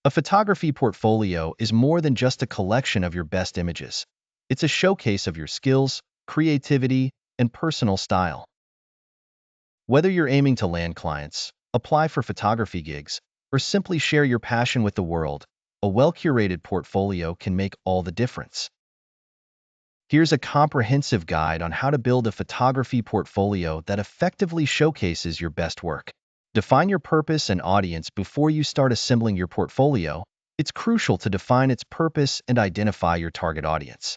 A photography portfolio is more than just a collection of your best images. It's a showcase of your skills, creativity, and personal style. Whether you're aiming to land clients, apply for photography gigs, or simply share your passion with the world, a well-curated portfolio can make all the difference. Here's a comprehensive guide on how to build a photography portfolio that effectively showcases your best work. Define your purpose and audience before you start assembling your portfolio. It's crucial to define its purpose and identify your target audience.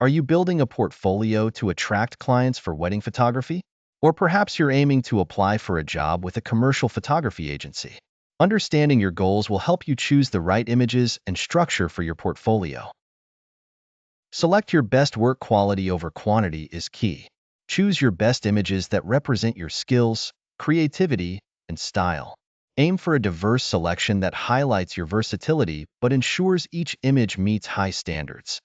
Are you building a portfolio to attract clients for wedding photography? Or perhaps you're aiming to apply for a job with a commercial photography agency. Understanding your goals will help you choose the right images and structure for your portfolio. Select your best work. Quality over quantity is key. Choose your best images that represent your skills, creativity, and style. Aim for a diverse selection that highlights your versatility but ensures each image meets high standards.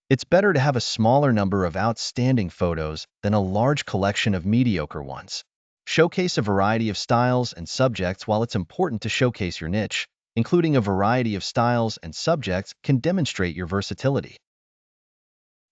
It's better to have a smaller number of outstanding photos than a large collection of mediocre ones. Showcase a variety of styles and subjects. While it's important to showcase your niche, including a variety of styles and subjects can demonstrate your versatility.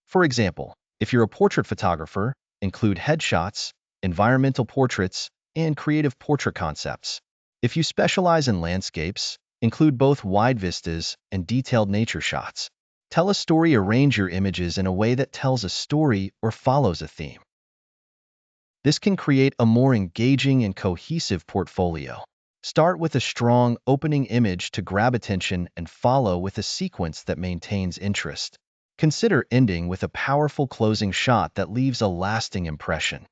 For example, if you're a portrait photographer, include headshots, environmental portraits, and creative portrait concepts. If you specialize in landscapes, include both wide vistas and detailed nature shots. Tell a story. Arrange your images in a way that tells a story or follows a theme. This can create a more engaging and cohesive portfolio. Start with a strong opening image to grab attention and follow with a sequence that maintains interest. Consider ending with a powerful closing shot that leaves a lasting impression.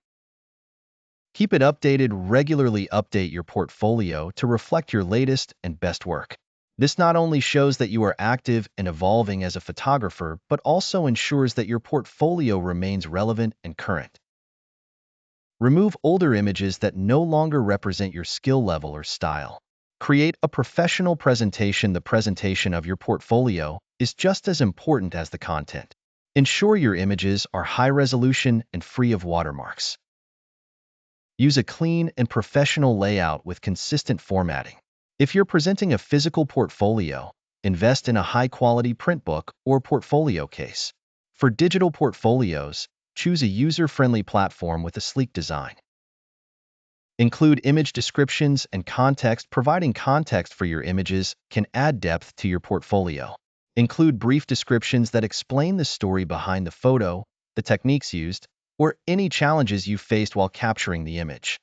Keep it updated regularly. Update your portfolio to reflect your latest and best work. This not only shows that you are active and evolving as a photographer, but also ensures that your portfolio remains relevant and current. Remove older images that no longer represent your skill level or style. Create a professional presentation. The presentation of your portfolio is just as important as the content. Ensure your images are high resolution and free of watermarks. Use a clean and professional layout with consistent formatting. If you're presenting a physical portfolio, invest in a high-quality print book or portfolio case. For digital portfolios, choose a user-friendly platform with a sleek design. Include image descriptions and context. Providing context for your images can add depth to your portfolio. Include brief descriptions that explain the story behind the photo, the techniques used, or any challenges you faced while capturing the image.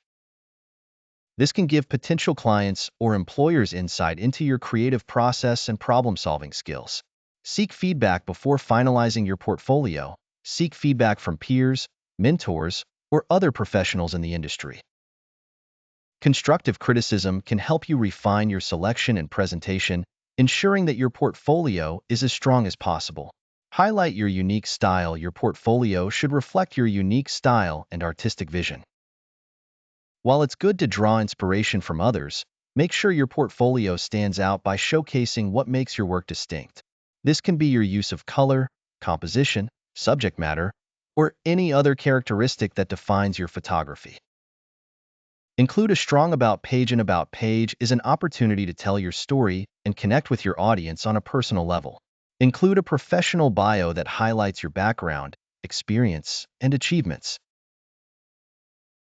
This can give potential clients or employers insight into your creative process and problem-solving skills. Seek feedback before finalizing your portfolio. Seek feedback from peers, mentors, or other professionals in the industry. Constructive criticism can help you refine your selection and presentation, ensuring that your portfolio is as strong as possible. Highlight your unique style. Your portfolio should reflect your unique style and artistic vision. While it's good to draw inspiration from others, make sure your portfolio stands out by showcasing what makes your work distinct. This can be your use of color, composition, subject matter, or any other characteristic that defines your photography. Include a strong about page. An about page is an opportunity to tell your story and connect with your audience on a personal level. Include a professional bio that highlights your background, experience, and achievements.